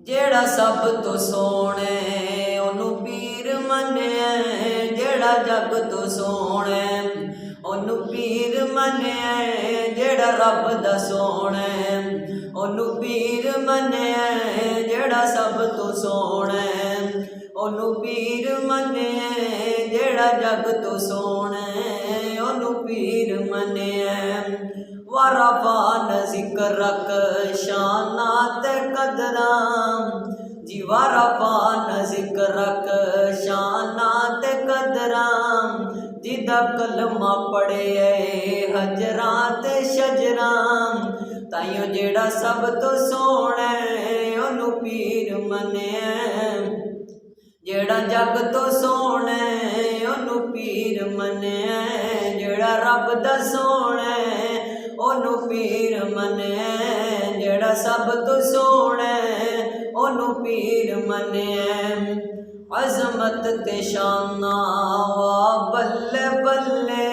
जेड़ा सब तो सोने ओनू पीर मन्निया, जेड़ा जग तो सोने ओनू पीर मन्निया, जेड़ा रब दा सोने ओनू पीर मन्निया, जेड़ा सब तो सोने ओनू पीर मन्निया, जेड़ा जग तो सोने ओनू पीर मन्निया। वरफा न जिक्रक शाना ते कदरां जी, वरफा न जिक्रक शाना ते कदरां, जिदा कलमा पढ़े हजरां ते शजरां, ताइयों जेड़ा सब तो सोने ओनू पीर मन्निया, जेड़ा जग तो सोने ओनू पीर मन्निया, जेड़ा रब दा सोने ओनू पीर मन्निया, जेड़ा सब तो सोने ओनू पीर मन्निया। अज़मत ते शाना वा बल्ले बल्ले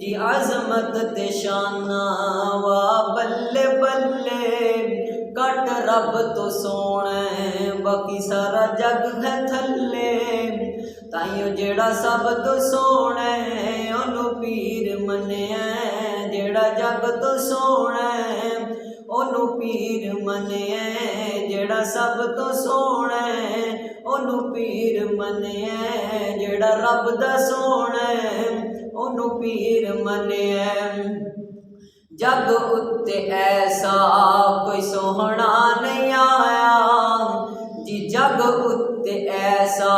जी, अज़मत ते शाना वा बल्ले बल्ले, कट रब तो सोने बाकी सारा जग है थल्ले, ताइयों जेड़ा सब तो सोने ओनू पीर मन्निया, जेड़ा जग तो सोने ओनू पीर मन्निया, जेड़ा सब तो सोने ओनू पीर मन्निया, जेड़ा रब दा सोने ओनू पीर मन्निया। जग उत्ते ऐसा कोई सोहना नहीं आया जी, जग उत्ते ऐसा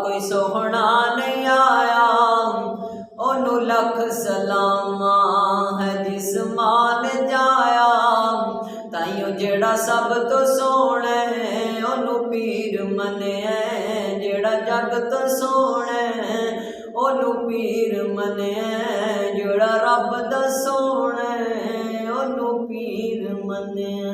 कोई सोहना नहीं आया, ओनू लख सलामा है जिस मान जाया, ताइयों जेड़ा सब तो सोने ओनू पीर मन्निया, जेड़ा जग तो सोने ओनू पीर मन्निया, जेड़ा रब दा सोने ओनू पीर मन्निया।